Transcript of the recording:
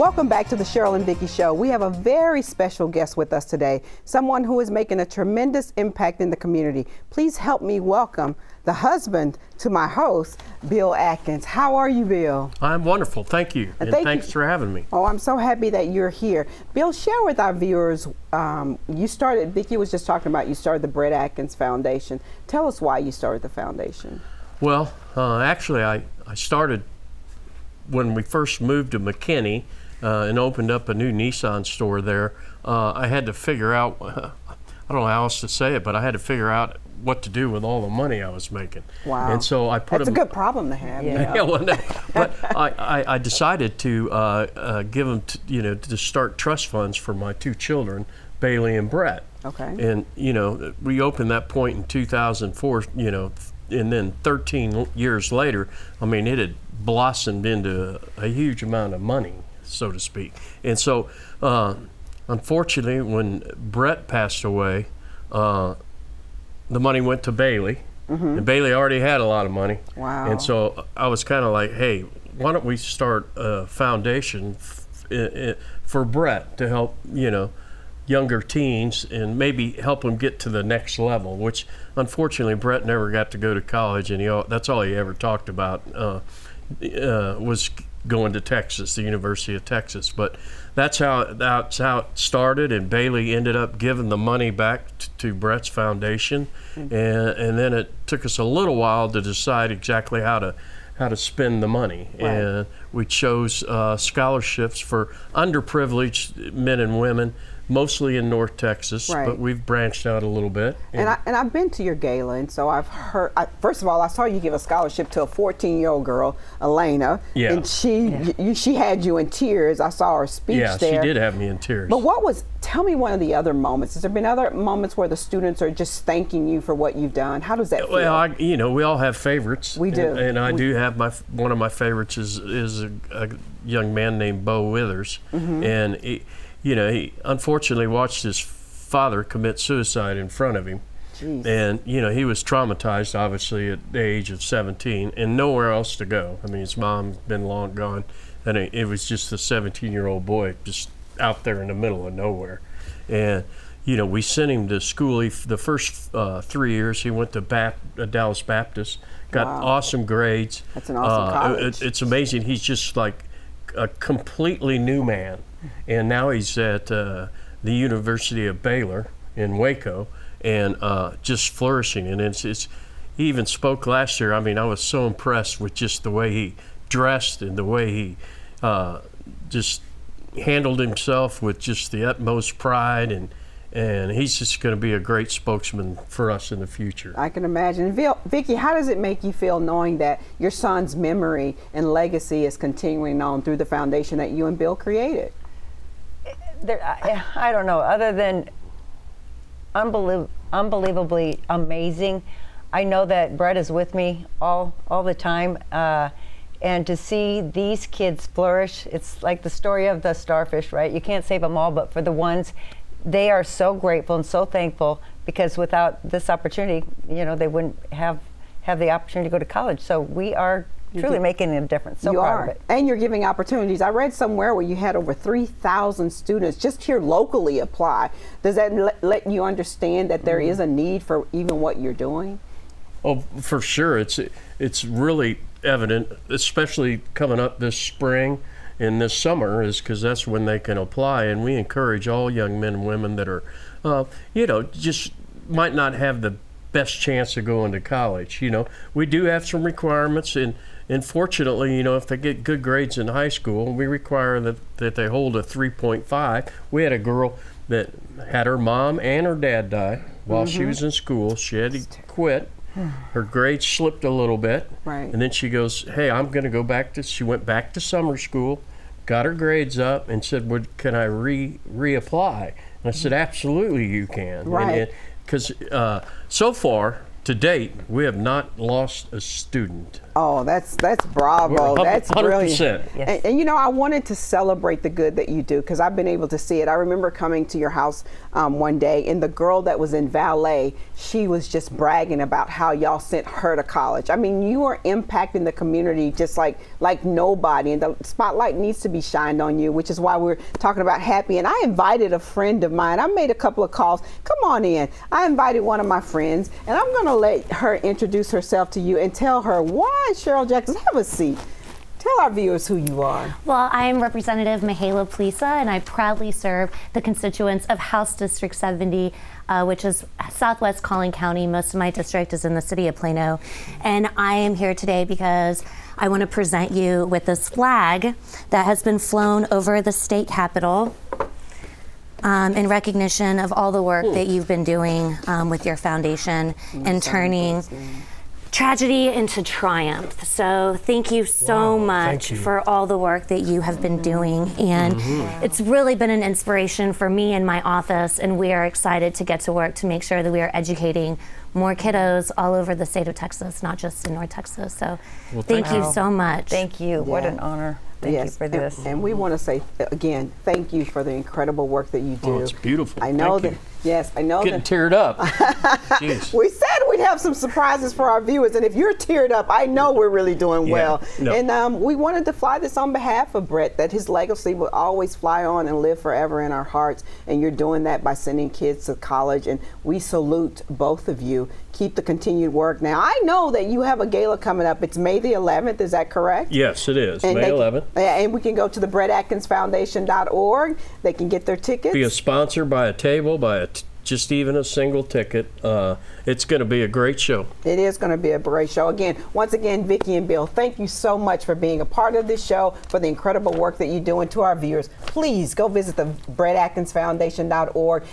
Welcome back to the Cheryl and Vicki Show. We have a very special guest with us today, someone who is making a tremendous impact in the community. Please help me welcome the husband to my host, Bill Adkins. How are you, Bill? I'm wonderful, thank you, and thanks for having me. Oh, I'm so happy that you're here. Bill, share with our viewers, Vicki was just talking about you started the Brett Adkins Foundation. Tell us why you started the foundation. Well, actually I started when we first moved to McKinney and opened up a new Nissan store there. I had to figure out, I don't know how else to say it, but I had to figure out what to do with all the money I was making. Wow. And so I put That's a good problem to have. Yeah, well, no, but I decided to give them, to start trust funds for my two children, Bailey and Brett. Okay. And, we opened that point in 2004, and then 13 years later, I mean, it had blossomed into a huge amount of money, so to speak. And so, unfortunately, when Brett passed away, the money went to Bailey, and Bailey already had a lot of money. Wow. And so I was kind of like, hey, why don't we start a foundation for Brett to help, younger teens and maybe help them get to the next level, which unfortunately Brett never got to go to college, and that's all he ever talked about was going to Texas, the University of Texas. But that's how it started, and Bailey ended up giving the money back to Brett's foundation, and then it took us a little while to decide exactly how to spend the money. Right. And we chose scholarships for underprivileged men and women, mostly in North Texas, right. But we've branched out a little bit. And I've been to your gala, and so I've heard, first of all, I saw you give a scholarship to a 14-year-old girl, Elena, yeah. And she had you in tears. I saw her speech there. Yeah, she did have me in tears. But tell me one of the other moments. Has there been other moments where the students are just thanking you for what you've done? How does that feel? Well, we all have favorites. We do. And I do have one of my favorites is a young man named Bo Withers, and he unfortunately watched his father commit suicide in front of him. Jeez. And, he was traumatized, obviously, at the age of 17 and nowhere else to go. I mean, his mom had been long gone, and it was just a 17-year-old boy just out there in the middle of nowhere. And, we sent him to school. The first 3 years, he went to Dallas Baptist, got awesome grades. That's an awesome college. It's amazing. He's just like a completely new man. And now he's at the University of Baylor in Waco, and just flourishing. And he even spoke last year. I mean, I was so impressed with just the way he dressed and the way he just handled himself with just the utmost pride, and he's just going to be a great spokesman for us in the future. I can imagine. Vicki, how does it make you feel knowing that your son's memory and legacy is continuing on through the foundation that you and Bill created? I don't know, other than unbelievably amazing. I know that Brett is with me all the time, and to see these kids flourish, it's like the story of the starfish, right? You can't save them all, but for the ones, they are so grateful and so thankful, because without this opportunity, they wouldn't have the opportunity to go to college. So we are truly making a difference. So proud of it. And you're giving opportunities. I read somewhere where you had over 3,000 students just here locally apply. Does that let you understand that there is a need for even what you're doing? Oh, for sure. It's really evident, especially coming up this spring and this summer, is because that's when they can apply. And we encourage all young men and women that are, just might not have the best chance of going to college. We do have some requirements, and fortunately, if they get good grades in high school, we require that they hold a 3.5. We had a girl that had her mom and her dad die while she was in school. She had to quit. Her grades slipped a little bit. Right. And then she goes, hey, I'm going to go back she went back to summer school, got her grades up, and said, can I reapply? And I said, absolutely you can. Right. Because so far, to date, we have not lost a student. Oh, that's bravo. We're That's 100%. brilliant. Yes. And you know, I wanted to celebrate the good that you do because I've been able to see it. I remember coming to your house one day, and the girl that was in valet, she was just bragging about how y'all sent her to college. I mean, you are impacting the community just like nobody, and the spotlight needs to be shined on you, which is why we're talking about happy. And I invited a friend of mine. I made a couple of calls. Come on in. I invited one of my friends, and I'm going to let her introduce herself to you and tell her why. Cheryl Jackson, have a seat. Tell our viewers who you are. Well, I am Representative Mihaela, and I proudly serve the constituents of House District 70, which is Southwest Collin County. Most of my district is in the city of Plano. And I am here today because I want to present you with this flag that has been flown over the state capitol in recognition of all the work that you've been doing with your foundation and turning tragedy into triumph. So thank you so much for all the work that you have been doing. And it's really been an inspiration for me and my office, and we are excited to get to work to make sure that we are educating more kiddos all over the state of Texas, not just in North Texas. So thank you so much. Thank you. What Yeah. an honor. Thank you for this. And we want to say again, thank you for the incredible work that you do. Oh, it's beautiful. I know Thank that. you. Yes, I know Getting that. teared up. Jeez. We said we'd have some surprises for our viewers, and if you're teared up, I know we're really doing well. No. And we wanted to fly this on behalf of Brett, that his legacy will always fly on and live forever in our hearts. And you're doing that by sending kids to college, and we salute both of you. Keep the continued work. Now, I know that you have a gala coming up. It's May the 11th. Is that correct? Yes, it is. And May 11th. And we can go to the BrettAtkinsFoundation.org. They can get their tickets. Be a sponsor, buy a table, just even a single ticket. It's going to be a great show. It is going to be a great show. Again, once again, Vicki and Bill, thank you so much for being a part of this show, for the incredible work that you do. And to our viewers, please go visit the BrettAtkinsFoundation.org.